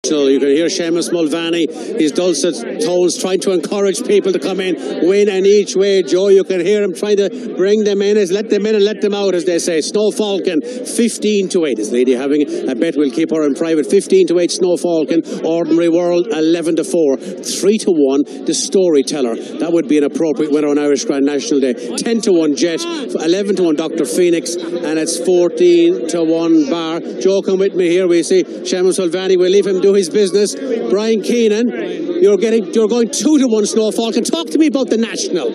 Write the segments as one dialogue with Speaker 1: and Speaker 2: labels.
Speaker 1: So you can hear Seamus Mulvaney, his dulcet tones, trying to encourage people to come in, win in each way. Joe, you can hear him trying to bring them in, let them in and let them out, as they say. Snow Falcon, 15-8. This lady having a bet, we'll keep her in private. 15-8, Snow Falcon. Ordinary World, 11-4. 3-1, The Storyteller. That would be an appropriate winner on Irish Grand National Day. 10-1, Jett. 11-1, Dr. Phoenix. And it's 14-1, Bar. Joe, come with me here. We see Seamus Mulvaney. We'll leave him do his business. Brian Keenan, you're going 2-1, Snow Falcon. Talk to me about the national.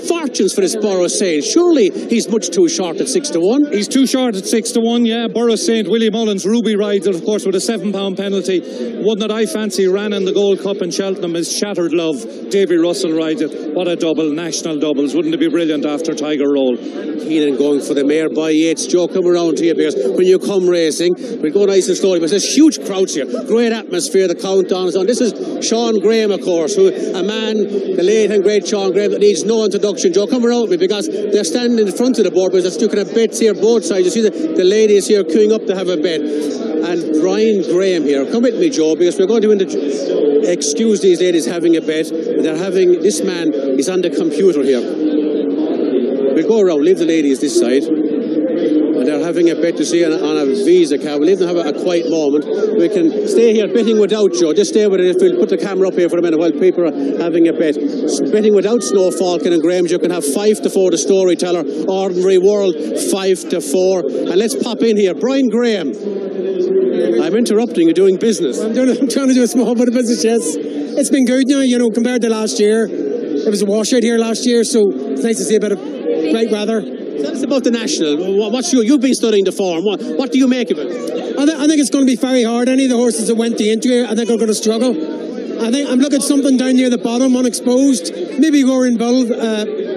Speaker 1: Fortunes for this Borough Saint. Surely he's much too short at 6-1.
Speaker 2: He's too short at 6-1, yeah. Borough Saint, Willie Mullins, Ruby rides it, of course, with a £7 penalty. One that I fancy ran in the Gold Cup in Cheltenham is Shattered Love. Davy Russell rides it. What a double, national doubles. Wouldn't it be brilliant after Tiger Roll?
Speaker 1: Keenan going for the mare by Yates. Joe, come around here, because when you come racing, we go nice and slowly, but there's huge crowds here. Great atmosphere, the countdown is on. This is Sean Graham, of course, who a man, the late and great Sean Graham, that needs no introduction. Joe, come around with me, because they're standing in front of the board, because they're sticking at bets here both sides. You see the ladies here queuing up to have a bet. And Brian Graham here, come with me, Joe, because we're going to excuse these ladies having a bet. They're having, this man is on the computer here. We go around, leave the ladies this side. And they're having a bet to see on a Visa card. We'll leave them have a quiet moment. We can stay here betting without Joe. Just stay with it. If we'll put the camera up here for a minute while people are having a bet. Betting without Snow Falcon and Graham, you can have 5-4, The Storyteller. Ordinary World, 5-4. And let's pop in here. Brian Graham. I'm interrupting you doing business.
Speaker 3: I'm trying to do a small bit of business, yes. It's been good now, you know, compared to last year. It was a washout here last year, so it's nice to see a bit of great weather.
Speaker 1: Tell us about the national. You've been studying the form. What do you make of it?
Speaker 3: I think it's going to be very hard. Any of the horses that went into it, I think are going to struggle. I think I'm looking at something down near the bottom, unexposed. Maybe Roaring Bull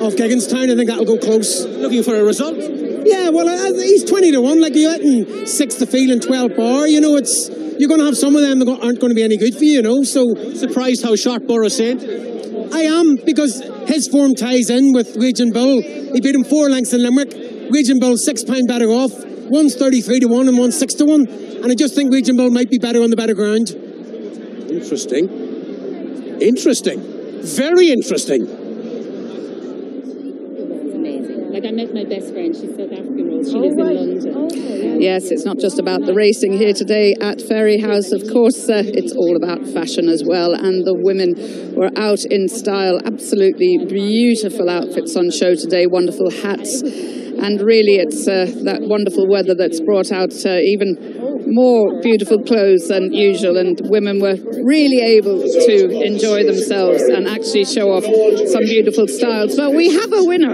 Speaker 3: off Gigginstown. I think that'll go close.
Speaker 1: Looking for a result?
Speaker 3: Yeah, well, he's 20-1. Like, you're letting 6 to field and 12 bar. You know, you're going to have some of them that aren't going to be any good for you, you know. So
Speaker 1: surprised how short Borough Saint?
Speaker 3: I am, because his form ties in with Region Bull. He beat him 4 lengths in Limerick. Region Bull £6 better off. One's 33-1 and one's 6-1. And I just think Region Bull might be better on the better ground.
Speaker 1: Interesting. Interesting. Very interesting.
Speaker 4: Like, I met my best friend, she's South African Rose, she lives in London.
Speaker 5: Yes, it's not just about the racing here today at Fairyhouse. Of course, it's all about fashion as well, and the women were out in style. Absolutely beautiful outfits on show today, wonderful hats. And really, it's that wonderful weather that's brought out even more beautiful clothes than usual, and women were really able to enjoy themselves and actually show off some beautiful styles. But we have a winner.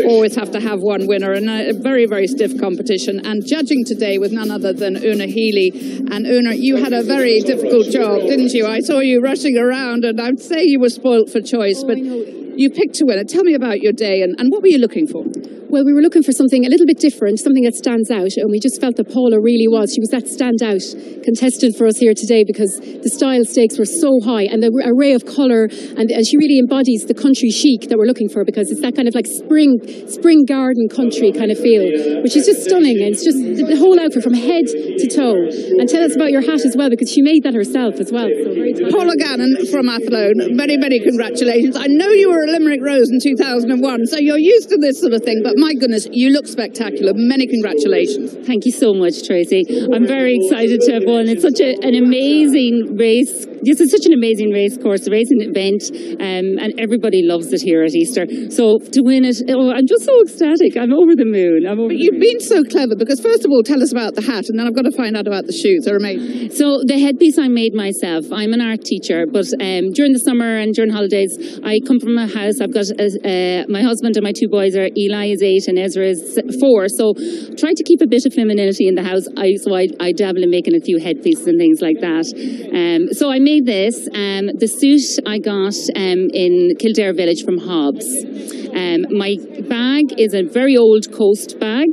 Speaker 5: Always have to have one winner, and a very, very stiff competition. And judging today with none other than Una Healy. And Una, you had a very difficult job, didn't you? I saw you rushing around, and I'd say you were spoilt for choice, but you picked a winner. Tell me about your day, and what were you looking for?
Speaker 4: Well, we were looking for something a little bit different, something that stands out, and we just felt that Paula really was. She was that standout contestant for us here today, because the style stakes were so high, and the array of colour, and she really embodies the country chic that we're looking for, because it's that kind of like spring garden country kind of feel, which is just stunning. And it's just the whole outfit from head to toe. And tell us about your hat as well, because she made that herself as well. So
Speaker 5: Paula Gannon from Athlone, many, many congratulations. I know you were a Limerick Rose in 2001, so you're used to this sort of thing, but my goodness, you look spectacular. Many congratulations.
Speaker 4: Thank you so much, Tracy. I'm very excited to have won. It's such an amazing race. This is such an amazing race course, a racing event, and everybody loves it here at Easter. So to win it, I'm just so ecstatic. I'm over the moon.
Speaker 5: But you've been so clever, because first of all, tell us about the hat, and then I've got to find out about the shoes. They're amazing.
Speaker 4: So the headpiece I made myself. I'm an art teacher, but during the summer and during holidays, I come from a house. I've got my husband and my 2 boys are Eli is 8 and Ezra is 4. So trying to keep a bit of femininity in the house. So I dabble in making a few headpieces and things like that. So I made this. The suit I got in Kildare Village from Hobbs. My bag is a very old Coast bag,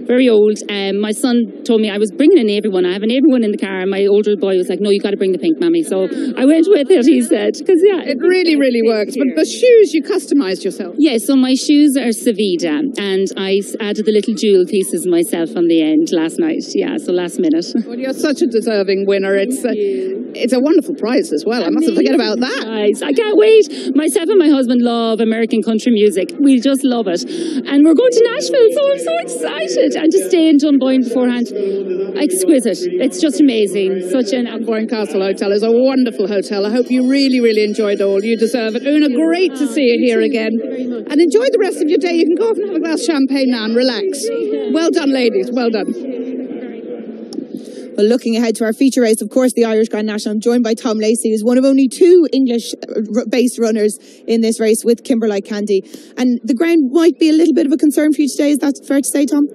Speaker 6: very old. My son told me I was bringing a navy one. I have a navy one in the car, and my older boy was like, "No, you got to bring the pink, Mammy." So I went with it. He said, "Because
Speaker 5: it really, really works." But the shoes you customised yourself.
Speaker 6: Yeah, so my shoes are Savida, and I added the little jewel pieces myself on the end last night. Yeah, so last minute.
Speaker 5: Well, you're such a deserving winner. It's a wonderful prize as well. I mustn't forget about that.
Speaker 6: Prize. I can't wait. Myself and my husband love American country music. We just love it. And we're going to Nashville, so I'm so excited. And to stay in Dunboyne beforehand, exquisite. It's just amazing. Such an...
Speaker 5: Dunboyne Castle Hotel is a wonderful hotel. I hope you really, really enjoyed it all. You deserve it. Una, great to see you here again. And enjoy the rest of your day. You can go off and have a glass of champagne now and relax. Well done, ladies. Well done.
Speaker 7: Well, looking ahead to our feature race, of course, the Irish Grand National, I'm joined by Tom Lacey, who's one of only two English-based runners in this race with Kimberlite Candy. And the ground might be a little bit of a concern for you today. Is that fair to say, Tom?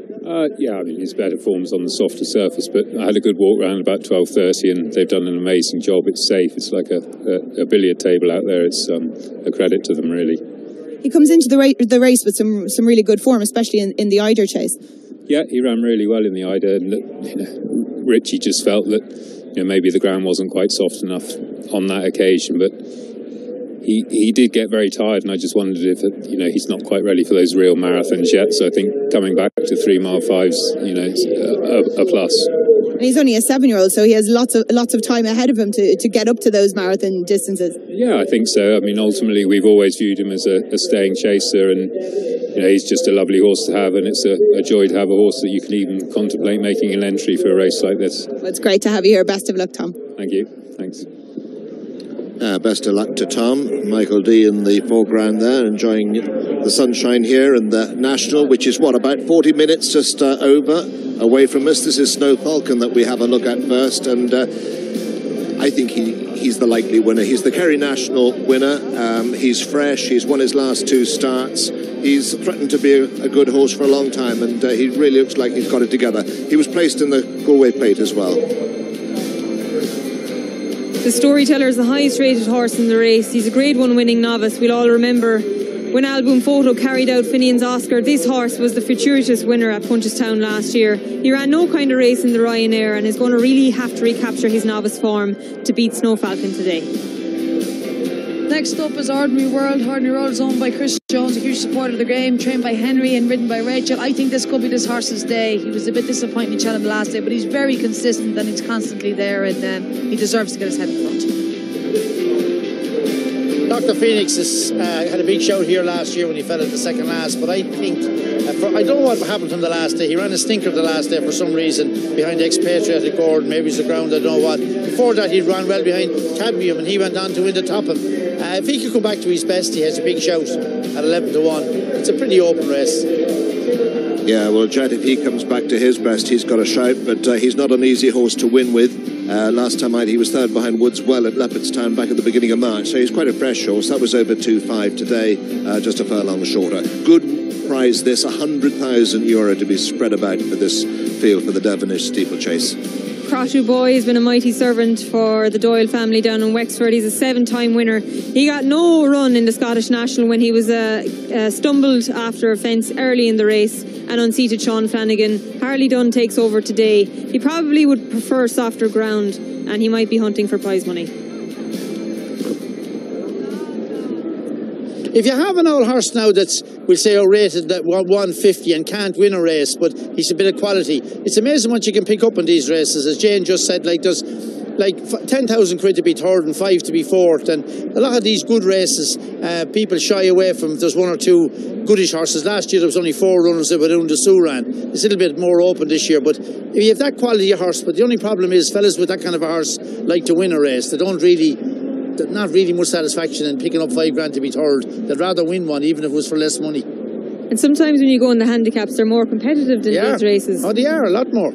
Speaker 8: Yeah, I mean, it's better forms on the softer surface, but I had a good walk around about 12:30, and they've done an amazing job. It's safe. It's like a billiard table out there. It's a credit to them, really.
Speaker 7: He comes into the race with some really good form, especially in the Eider chase.
Speaker 8: Yeah, he ran really well in the Eider, and Richie just felt that maybe the ground wasn't quite soft enough on that occasion, but he did get very tired, and I just wondered if he's not quite ready for those real marathons yet. So I think coming back to 3 mile 5s, it's a plus.
Speaker 7: And he's only a 7-year-old, so he has lots of time ahead of him to get up to those marathon distances.
Speaker 8: Yeah, I think so. I mean, ultimately, we've always viewed him as a staying chaser, and he's just a lovely horse to have, and it's a joy to have a horse that you can even contemplate making an entry for a race like this.
Speaker 7: Well, it's great to have you here. Best of luck, Tom.
Speaker 8: Thank you. Thanks.
Speaker 9: Best of luck to Tom. Michael D in the foreground there, enjoying the sunshine here in the National, which is about 40 minutes just over away from us. This is Snow Falcon that we have a look at first, and I think he's the likely winner. He's the Kerry National winner. He's fresh. He's won his last 2 starts. He's threatened to be a good horse for a long time, and he really looks like he's got it together. He was placed in the Galway Plate as well.
Speaker 10: The Storyteller is the highest rated horse in the race. He's a Grade 1 winning novice. We'll all remember when Album Photo carried out Finian's Oscar. This horse was the fortuitous winner at Punchestown last year. He ran no kind of race in the Ryanair and is going to really have to recapture his novice form to beat Snow Falcon today.
Speaker 11: Next up is Ordinary World. Ordinary World is owned by Chris Jones, a huge supporter of the game, trained by Henry and ridden by Rachel. I think this could be this horse's day. He was a bit disappointing in Cheltenham last day, but he's very consistent and he's constantly there, and he deserves to get his head in front.
Speaker 12: Dr. Phoenix had a big shout here last year when he fell at the second last, but I think I don't know what happened to him the last day. He ran a stinker the last day for some reason behind Expatriatic Gordon. Maybe it's the ground, I don't know what. Before that, he ran well behind Cadmium, and he went on to win the Topham. If he could come back to his best, he has a big shout at 11-1. It's a pretty open race.
Speaker 9: Yeah, well, Jett, if he comes back to his best, he's got a shout, but he's not an easy horse to win with. Last time out, he was third behind Woods Well at Leopardstown back at the beginning of March, so he's quite a fresh horse. That was over 2.5 today, just a furlong shorter. Good prize this, €100,000 to be spread about for this field for the Devenish steeplechase.
Speaker 10: Crottu Boy has been a mighty servant for the Doyle family down in Wexford. He's a 7-time winner. He got no run in the Scottish National when he was stumbled after a fence early in the race and unseated Sean Flanagan. Harley Dunn takes over today. He probably would prefer softer ground, and he might be hunting for prize money.
Speaker 12: If you have an old horse now that's, we'll say, rated at 150 and can't win a race, but he's a bit of quality, it's amazing what you can pick up in these races. As Jane just said, there's 10,000 quid to be third and 5 to be fourth, and a lot of these good races people shy away from. There's 1 or 2 goodish horses. Last year there was only 4 runners that were doing the Suran. It's a little bit more open this year, but if you have that quality of horse, but the only problem is fellas with that kind of a horse like to win a race. They don't really, not really much satisfaction in picking up 5 grand to be third. They'd rather win one even if it was for less money.
Speaker 10: And sometimes when you go in the handicaps, they're more competitive than these races.
Speaker 12: Oh, they are, a lot more.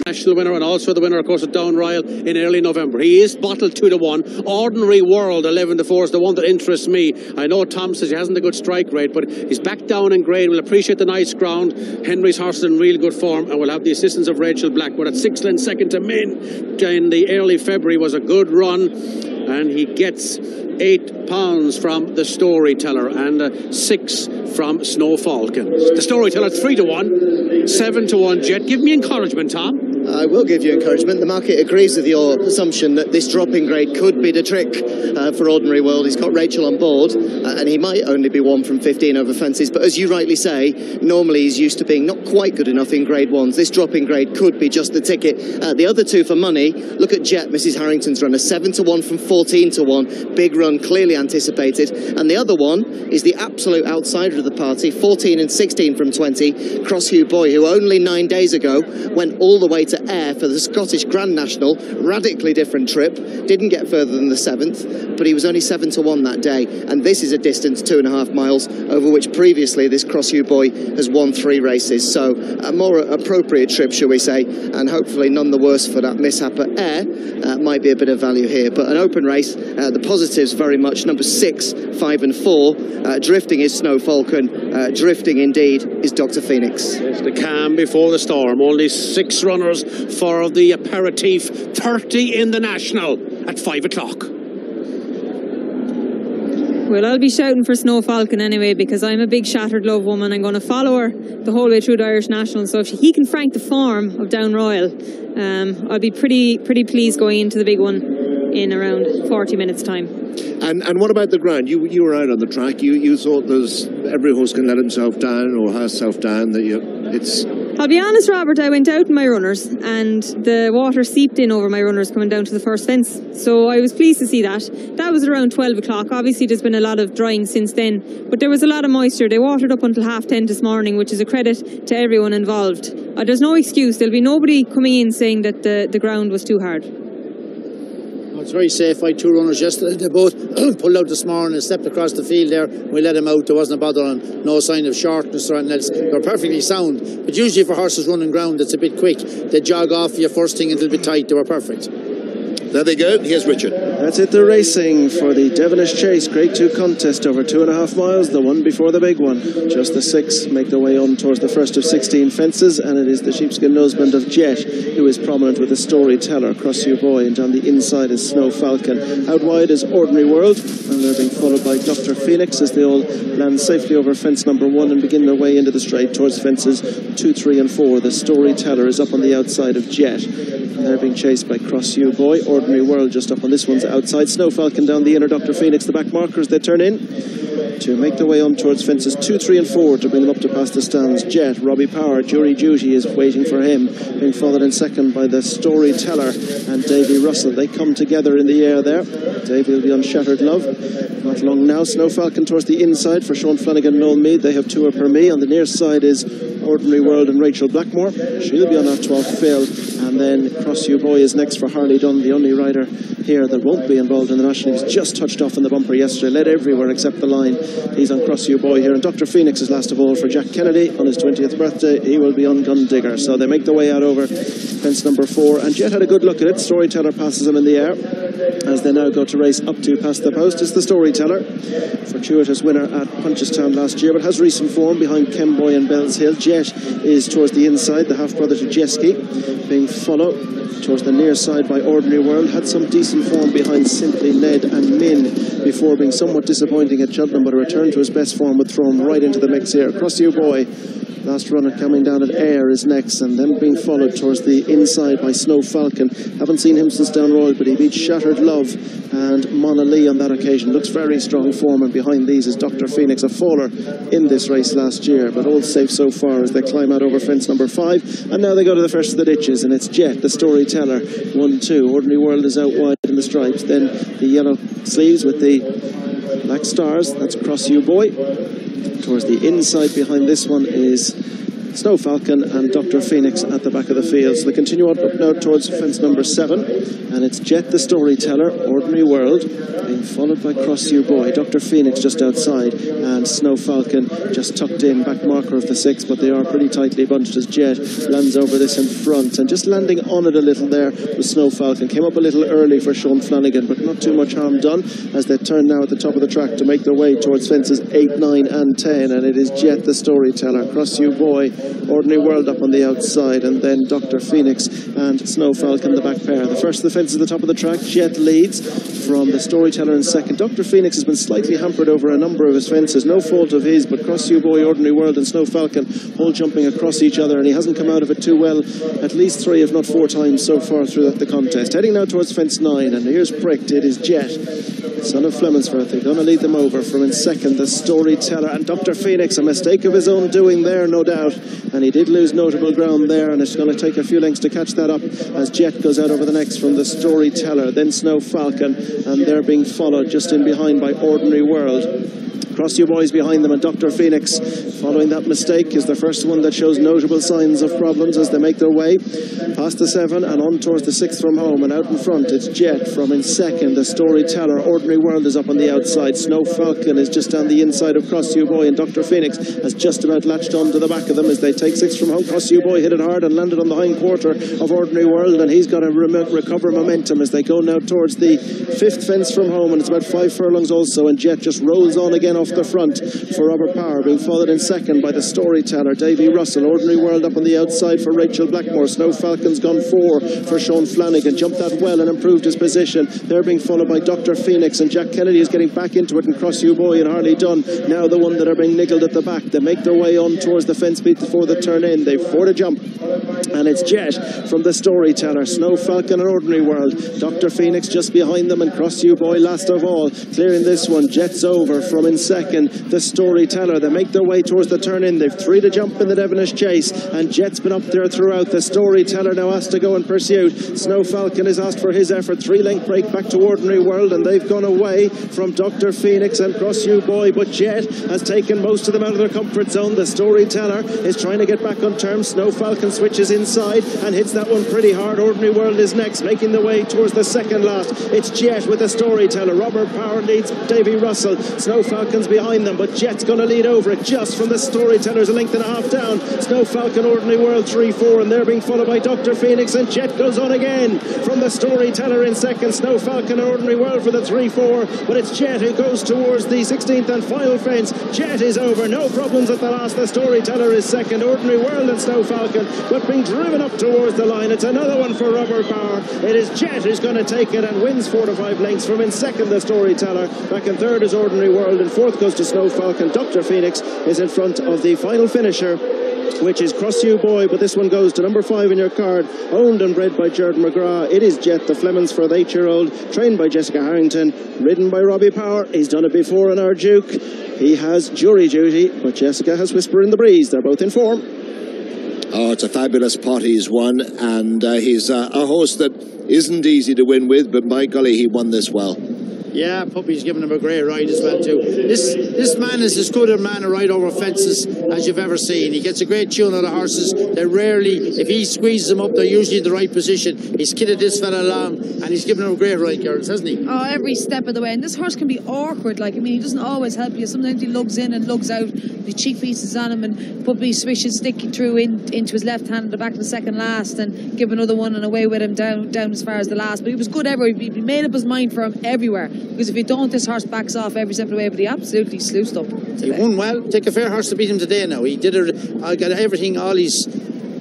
Speaker 1: National winner, and also the winner, of course, at Down Royal in early November. He is bottled 2-1. Ordinary World 11-4 is the one that interests me. I know Tom says he hasn't a good strike rate, but he's back down in grade. We'll appreciate the nice ground. Henry's horse is in real good form, and we'll have the assistance of Rachel Black. But at 6 lengths second to Min in the early February was a good run, and he gets 8 pounds from the Storyteller, and 6 from Snow Falcon. The Storyteller 3 to 1, 7 to 1 Jett. Give me encouragement, Tom.
Speaker 13: I will give you encouragement. The market agrees with your assumption that this drop-in grade could be the trick for Ordinary World. He's got Rachel on board, and he might only be 1 from 15 over fences, but as you rightly say, normally he's used to being not quite good enough in grade 1s. This drop-in grade could be just the ticket. The other 2 for money, look at Jett, Mrs. Harrington's runner, 7 to 1 from 14 to 1. Big run, clearly anticipated. And the other one is the absolute outsider of the party, 14 and 16 from 20, Crosshue Boy, who only 9 days ago went all the way to Ayr for the Scottish Grand National. Radically different trip. Didn't get further than the 7th, but he was only 7 to 1 that day. And this is a distance 2.5 miles over which previously this Crosshue Boy has won 3 races. So a more appropriate trip, shall we say, and hopefully none the worse for that mishap at Ayr. Might be a bit of value here, but an open race. The positives very much number 6, 5 and 4. Drifting is Snow Falcon. Drifting indeed is Dr. Phoenix.
Speaker 1: It's the calm before the storm. Only 6 runners for the aperitif. 30 in the National at 5 o'clock.
Speaker 10: Well, I'll be shouting for Snow Falcon anyway, because I'm a big Shattered Love woman. I'm going to follow her the whole way through the Irish National. So if he can frank the form of Down Royal, I'll be pretty pleased going into the big one in around 40 minutes' time.
Speaker 9: And what about the ground? You were out on the track. You thought every horse can let himself down or herself down.
Speaker 10: I'll be honest, Robert, I went out in my runners and the water seeped in over my runners coming down to the first fence. So I was pleased to see that. That was around 12 o'clock. Obviously, there's been a lot of drying since then, but there was a lot of moisture. They watered up until 10:30 this morning, which is a credit to everyone involved. There's no excuse. There'll be nobody coming in saying that the ground was too hard.
Speaker 12: It's very safe. I had 2 runners yesterday. They both pulled out this morning and stepped across the field there. We let them out. There wasn't a bother on. No sign of shortness or anything else. They were perfectly sound. But usually for horses running ground, it's a bit quick. They jog off you first thing, it'll be tight. They were perfect.
Speaker 9: There they go. Here's Richard.
Speaker 14: That's it, the racing for the Devenish Chase Grade 2 contest over 2.5 miles, the one before the big one. Just the 6 make their way on towards the first of 16 fences, and it is the sheepskin noseband of Jett who is prominent with the Storyteller, Crosshue Boy, and on the inside is Snow Falcon. Out wide is Ordinary World, and they're being followed by Dr. Phoenix as they all land safely over fence number 1 and begin their way into the straight towards fences 2, 3 and 4. The Storyteller is up on the outside of Jett. They're being chased by Crosshue Boy. Ordinary World just up on this one's outside. Snow Falcon down the inner. Dr. Phoenix, the back markers, they turn in to make their way on towards fences 2, 3 and 4 to bring them up to past the stands. Jett, Robbie Power, Jury Duty is waiting for him, being followed in second by the Storyteller and Davy Russell. They come together in the air there. Davy will be on Shattered Love. Not long now. Snow Falcon towards the inside for Sean Flanagan, Noel Meade. They have 2 per me. On the near side is Ordinary World and Rachel Blackmore. She'll be on our 12th fill. And then Crosshue Boy is next for Harley Dunn, the only rider here that won't be involved in the National. He was just touched off in the bumper yesterday, led everywhere except the line. He's on Crosshue Boy here. And Dr. Phoenix is last of all for Jack Kennedy on his 20th birthday. He will be on Gun Digger. So they make their way out over fence number 4. And Jett had a good look at it. Storyteller passes him in the air as they now go to race up to past the post. It's the Storyteller, fortuitous winner at Punchestown last year, but has recent form behind Kemboy and Bells Hill. Jett is towards the inside, the half-brother to Jeski, being followed towards the near side by Ordinary World. Had some decent form behind Simply Ned and Min before being somewhat disappointing at Cheltenham, but a return to his best form would throw him right into the mix here. Crosshue Boy, last runner coming down at Ayr, is next, and then being followed towards the inside by Snow Falcon. Haven't seen him since Down Royal, but he beat Shattered Love and Mona Lee on that occasion. Looks very strong form, and behind these is Dr. Phoenix, a faller in this race last year, but all safe so far as they climb out over fence number 5. And now they go to the first of the ditches, and it's Jett, the Storyteller, 1-2. Ordinary World is out wide in the stripes. Then the yellow sleeves with the black stars, that's Crosshue Boy. Towards the inside behind this one is Snow Falcon and Dr. Phoenix at the back of the field. So they continue on up now towards fence number 7, and it's Jett the Storyteller, Ordinary World, being followed by Crosshue Boy. Dr. Phoenix just outside, and Snow Falcon just tucked in, back marker of the 6, but they are pretty tightly bunched as Jett lands over this in front, and just landing on it a little there with Snow Falcon. Came up a little early for Sean Flanagan, but not too much harm done as they turn now at the top of the track to make their way towards fences 8, 9 and 10, and it is Jett the Storyteller, Crosshue Boy, Ordinary World up on the outside, and then Dr. Phoenix and Snow Falcon the back pair. The first of the fences at the top of the track, Jett leads from the Storyteller Teller in second. Dr. Phoenix has been slightly hampered over a number of his fences, no fault of his, but Cross You Boy, Ordinary World and Snow Falcon all jumping across each other, and he hasn't come out of it too well at least 3 if not 4 times so far throughout the contest. Heading now towards fence 9, and here's pricked. It is Jett, son of Flemonsworth. They're going to lead them over from in second, the Storyteller, and Dr. Phoenix, a mistake of his own doing there, no doubt, and he did lose notable ground there, and it's going to take a few lengths to catch that up as Jett goes out over the next from the Storyteller, then Snow Falcon, and they're being followed just in behind by Ordinary World. Cross You Boys behind them, and Dr. Phoenix, following that mistake, is the first one that shows notable signs of problems as they make their way past the 7 and on towards the 6th from home. And out in front, it's Jett from in second, the Storyteller. Ordinary World is up on the outside. Snow Falcon is just down the inside of Cross You Boy, and Dr. Phoenix has just about latched on to the back of them as they take 6th from home. Cross You Boy hit it hard and landed on the hind quarter of Ordinary World, and he's got to recover momentum as they go now towards the 5th fence from home, and it's about 5 furlongs also, and Jett just rolls on again off the front for Robert Power, being followed in second by the Storyteller, Davy Russell. Ordinary World up on the outside for Rachel Blackmore. Snow Falcon's gone 4 for Sean Flanagan, jumped that well and improved his position. They're being followed by Dr. Phoenix, and Jack Kennedy is getting back into it, and Cross You Boy and Harley Dunn now the one that are being niggled at the back. They make their way on towards the fence beat before the turn in. They've 4 to jump, and it's Jett from the Storyteller, Snow Falcon and Ordinary World. Dr. Phoenix just behind them, and Cross You Boy last of all, clearing this one. Jett's over from in second, the Storyteller. They make their way towards the turn in. They've 3 to jump in the Devenish chase, and Jett's been up there throughout. The Storyteller now has to go in pursuit. Snow Falcon has asked for his effort. 3-length break back to Ordinary World, and they've gone away from Dr. Phoenix and Cross You Boy, but Jett has taken most of them out of their comfort zone. The Storyteller is trying to get back on terms. Snow Falcon switches inside and hits that one pretty hard. Ordinary World is next, making the way towards the second last. It's Jett with the Storyteller. Robert Power leads Davy Russell. Snow Falcon's behind them, but Jett's going to lead over it just from the Storytellers, a length and a half down. Snow Falcon, Ordinary World 3-4, and they're being followed by Dr. Phoenix, and Jett goes on again from the Storyteller in second. Snow Falcon and Ordinary World for the 3-4, but it's Jett who goes towards the 16th and final fence. Jett is over, no problems at the last. The Storyteller is second, Ordinary World and Snow Falcon, but being driven up towards the line. It's another one for Robert Power. It is Jett who's going to take it and wins 4 to 5 lengths from in second, the Storyteller. Back in third is Ordinary World, and fourth goes to Snow Falcon. Dr. Phoenix is in front of the final finisher, which is Cross You Boy, but this one goes to number 5 in your card, owned and bred by Jared McGrath. It is Jett, the Flemons for the 8-year-old, trained by Jessica Harrington, ridden by Robbie Power. He's done it before in our Duke. He has jury duty, but Jessica has Whisper in the Breeze. They're both in form.
Speaker 9: Oh, it's a fabulous pot he's won, and he's a horse that isn't easy to win with, but by golly, he won this well.
Speaker 12: Yeah, Puppy's giving him a great ride as well too. This man is as good a man to ride over fences as you've ever seen. He gets a great tune out of horses. They're rarely, if he squeezes them up, they're usually in the right position. He's kidded this fella along, and he's given him a great ride, girls, hasn't he?
Speaker 11: Oh, every step of the way. And this horse can be awkward. Like, I mean, he doesn't always help you. Sometimes he lugs in and lugs out. The cheek feast is on him, and Puppy swishes sticking through into his left hand at the back of the second last, and give another one and away with him down as far as the last. But he was good everywhere. He made up his mind for him everywhere. Because if you don't, this horse backs off every step of the way, but he absolutely sluiced up today.
Speaker 12: He won well. Take a fair horse to beat him today now. He did it. I got everything, all his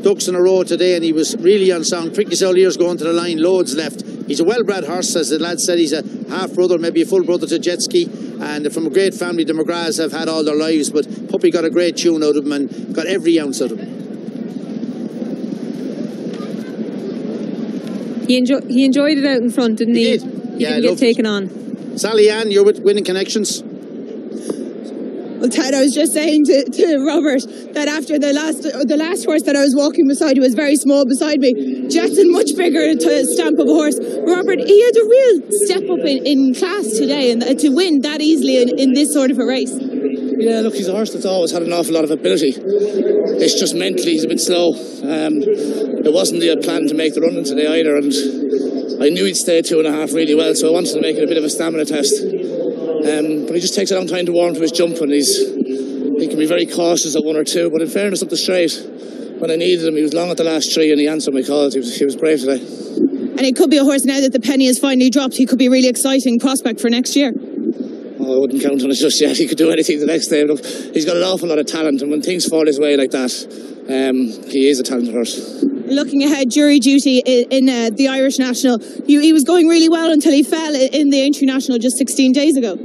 Speaker 12: ducks in a row today, and he was really on song. Prick his old ears going to the line, loads left. He's a well-bred horse, as the lad said. He's a half-brother, maybe a full brother to Jetski, and from a great family. The McGraths have had all their lives, but Puppy got a great tune out of him and got every ounce out of him.
Speaker 10: He enjoyed it out in front, didn't he?
Speaker 12: He did.
Speaker 10: He didn't get taken on.
Speaker 12: Sally Ann, you're with Winning Connections.
Speaker 7: Well, Ted, I was just saying to Robert that after the last horse that I was walking beside, he was very small beside me. Jetson, much bigger stamp of a horse. Robert, he had a real step up in class today, and to win that easily in this sort of a race.
Speaker 15: Yeah, look, he's a horse that's always had an awful lot of ability. It's just mentally he's a bit slow. It wasn't the plan to make the run today either, and I knew he'd stay 2.5 really well, so I wanted to make it a bit of a stamina test. But he just takes a long time to warm to his jump, and he can be very cautious at 1 or 2. But in fairness, up the straight, when I needed him, he was long at the last 3, and he answered my calls. He was brave today.
Speaker 7: And it could be a horse now that the penny has finally dropped. He could be a really exciting prospect for next year.
Speaker 15: Oh, I wouldn't count on it just yet. He could do anything the next day. Look, he's got an awful lot of talent, and when things fall his way like that, he is a talented horse.
Speaker 7: Looking ahead, jury duty in the Irish National. He was going really well until he fell in the International just 16 days ago.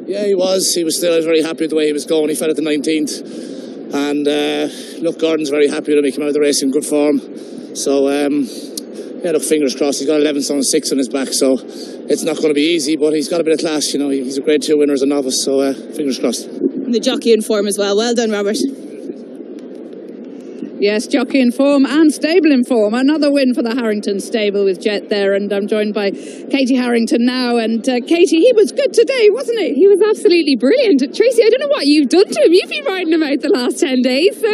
Speaker 15: Yeah, he was. I was very happy with the way he was going. He fell at the 19th. And look, Gordon's very happy with him. He came out of the race in good form. So, yeah, look, fingers crossed. He's got 11 stone 6 on his back, so it's not going to be easy, but he's got a bit of class. You know, he's a grade 2 winner as a novice, so fingers crossed.
Speaker 7: And the jockey in form as well. Well done, Robert.
Speaker 5: Yes, jockey in form and stable in form. Another win for the Harrington stable with Jett there, and I'm joined by Katie Harrington now. And Katie, he was good today, wasn't he?
Speaker 6: He was absolutely brilliant. Tracy, I don't know what you've done to him. You've been riding him out the last 10 days. So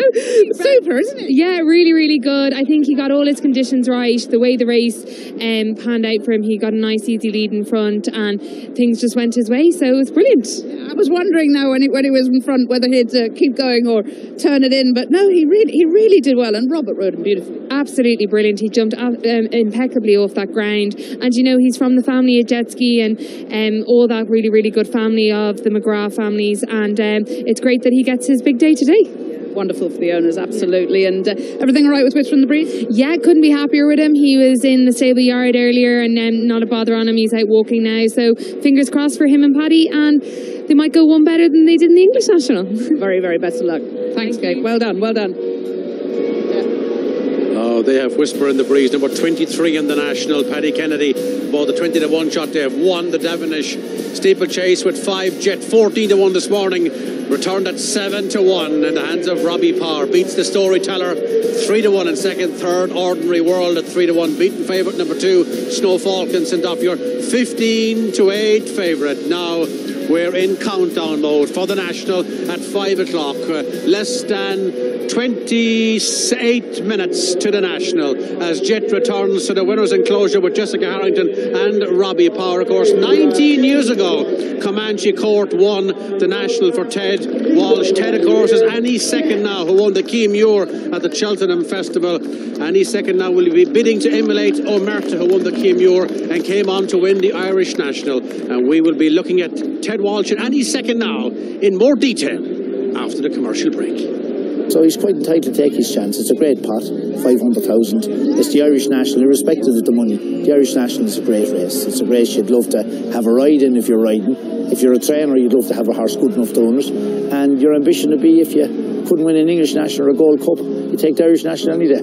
Speaker 5: super, isn't it?
Speaker 6: Yeah, really, really good. I think he got all his conditions right. The way the race panned out for him, he got a nice easy lead in front, and things just went his way. So it was brilliant.
Speaker 5: I was wondering now when he was in front whether he'd keep going or turn it in, but no, he really did well, and Robert rode him beautifully.
Speaker 6: Absolutely brilliant. He jumped impeccably off that ground, and you know, he's from the family of jet ski and all that really, really good family of the McGrath families, and it's great that he gets his big day today.
Speaker 5: Wonderful for the owners, absolutely. And everything all right with Whisper in the Breeze?
Speaker 6: Yeah, couldn't be happier with him. He was in the stable yard earlier, and not a bother on him. He's out walking now, so fingers crossed for him and Paddy, and they might go one better than they did in the English National.
Speaker 5: Very, very best of luck. Thanks, Kate. Well done, well done.
Speaker 1: Oh, they have Whisper in the Breeze, number 23 in the National. Paddy Kennedy, about the 20-1 shot. They have won the Devenish steeplechase with 5 Jett, 14-1 this morning. Returned at 7-1 in the hands of Robbie Power. Beats the Storyteller 3-1 in second. Third, Ordinary World at 3-1. Beaten favourite number 2, Snow Falcon, sent off your 15-8 favourite. Now we're in countdown mode for the National at 5 o'clock. Less than 28 minutes to the National as Jett returns to the winner's enclosure with Jessica Harrington and Robbie Power. Of course, 19 years ago, Comanche Court won the National for Ted Walsh. Ted, of course, is any second now, who won the Key Muir at the Cheltenham Festival. Any second now will be bidding to emulate Omerta, who won the Key Muir and came on to win the Irish National. And we will be looking at Ted Walsh at any second now in more detail after the commercial break.
Speaker 16: So he's quite entitled to take his chance. It's a great pot, 500,000. It's the Irish National, irrespective of the money. The Irish National is a great race. It's a race you'd love to have a ride in if you're riding. If you're a trainer, you'd love to have a horse good enough to run it. And your ambition would be, if you couldn't win an English National or a Gold Cup, you take the Irish National any day.